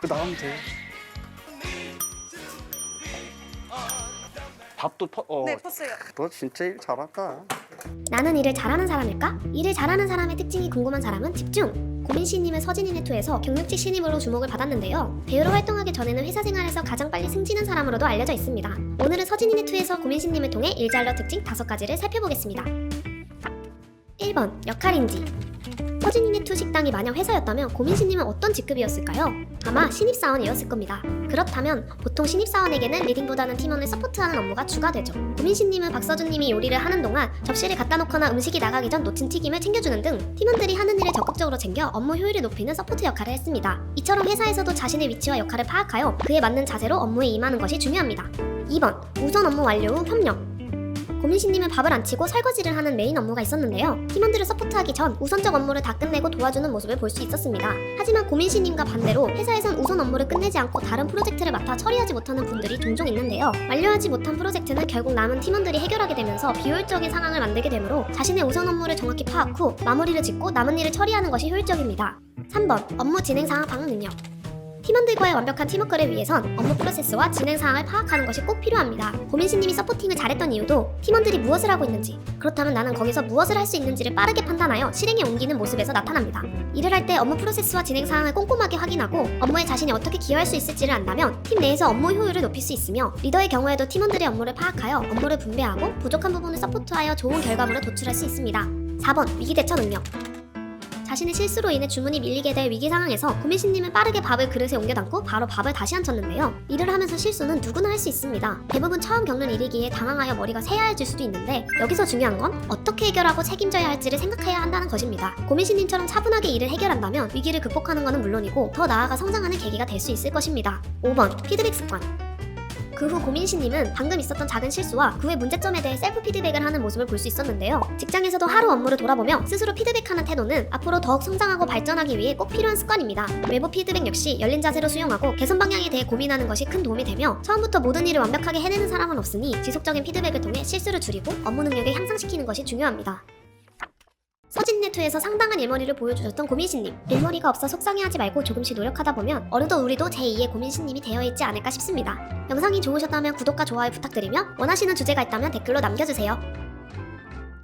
그 나가면 돼. 밥도 네, 펐어요. 너 진짜 일 잘한다. 나는 일을 잘하는 사람일까? 일을 잘하는 사람의 특징이 궁금한 사람은 집중! 고민씨님은 서진이네2에서 경력직 신입으로 주목을 받았는데요. 배우로 활동하기 전에는 회사 생활에서 가장 빨리 승진한 사람으로도 알려져 있습니다. 오늘은 서진이네2에서 고민씨님을 통해 일잘러 특징 5가지를 살펴보겠습니다. 1번, 역할인지. 서진이네2 식당이 만약 회사였다면 고민씨님은 어떤 직급이었을까요? 아마 신입사원이었을 겁니다. 그렇다면 보통 신입사원에게는 리딩보다는 팀원을 서포트하는 업무가 주가되죠. 고민씨님은 박서준님이 요리를 하는 동안 접시를 갖다 놓거나 음식이 나가기 전 놓친 튀김을 챙겨주는 등 팀원들이 하는 일을 적극적으로 챙겨 업무 효율을 높이는 서포트 역할을 했습니다. 이처럼 회사에서도 자신의 위치와 역할을 파악하여 그에 맞는 자세로 업무에 임하는 것이 중요합니다. 2번, 우선 업무 완료 후 협력. 고민씨님은 밥을 안 치고 설거지를 하는 메인 업무가 있었는데요. 팀원들을 서포트하기 전 우선적 업무를 다 끝내고 도와주는 모습을 볼 수 있었습니다. 하지만 고민씨님과 반대로 회사에선 우선 업무를 끝내지 않고 다른 프로젝트를 맡아 처리하지 못하는 분들이 종종 있는데요. 완료하지 못한 프로젝트는 결국 남은 팀원들이 해결하게 되면서 비효율적인 상황을 만들게 되므로 자신의 우선 업무를 정확히 파악 후 마무리를 짓고 남은 일을 처리하는 것이 효율적입니다. 3번, 업무 진행 상황 파악 능력. 팀원들과의 완벽한 팀워크를 위해선 업무 프로세스와 진행 사항을 파악하는 것이 꼭 필요합니다. 고민씨님이 서포팅을 잘했던 이유도 팀원들이 무엇을 하고 있는지, 그렇다면 나는 거기서 무엇을 할 수 있는지를 빠르게 판단하여 실행에 옮기는 모습에서 나타납니다. 일을 할 때 업무 프로세스와 진행 사항을 꼼꼼하게 확인하고 업무에 자신이 어떻게 기여할 수 있을지를 안다면 팀 내에서 업무 효율을 높일 수 있으며, 리더의 경우에도 팀원들의 업무를 파악하여 업무를 분배하고 부족한 부분을 서포트하여 좋은 결과물을 도출할 수 있습니다. 4번, 위기 대처 능력. 자신의 실수로 인해 주문이 밀리게 될 위기 상황에서 고민씨님은 빠르게 밥을 그릇에 옮겨 담고 바로 밥을 다시 앉혔는데요. 일을 하면서 실수는 누구나 할 수 있습니다. 대부분 처음 겪는 일이기에 당황하여 머리가 새하얘질 수도 있는데, 여기서 중요한 건 어떻게 해결하고 책임져야 할지를 생각해야 한다는 것입니다. 고민씨님처럼 차분하게 일을 해결한다면 위기를 극복하는 것은 물론이고 더 나아가 성장하는 계기가 될 수 있을 것입니다. 5번, 피드백 습관. 그 후 고민씨님은 방금 있었던 작은 실수와 그 후의 문제점에 대해 셀프 피드백을 하는 모습을 볼 수 있었는데요. 직장에서도 하루 업무를 돌아보며 스스로 피드백하는 태도는 앞으로 더욱 성장하고 발전하기 위해 꼭 필요한 습관입니다. 외부 피드백 역시 열린 자세로 수용하고 개선 방향에 대해 고민하는 것이 큰 도움이 되며, 처음부터 모든 일을 완벽하게 해내는 사람은 없으니 지속적인 피드백을 통해 실수를 줄이고 업무 능력을 향상시키는 것이 중요합니다. 서진네2에서 상당한 일머리를 보여주셨던 고민씨님, 일머리가 없어 속상해하지 말고 조금씩 노력하다 보면 어느덧 우리도 제2의 고민씨님이 되어있지 않을까 싶습니다. 영상이 좋으셨다면 구독과 좋아요 부탁드리며 원하시는 주제가 있다면 댓글로 남겨주세요.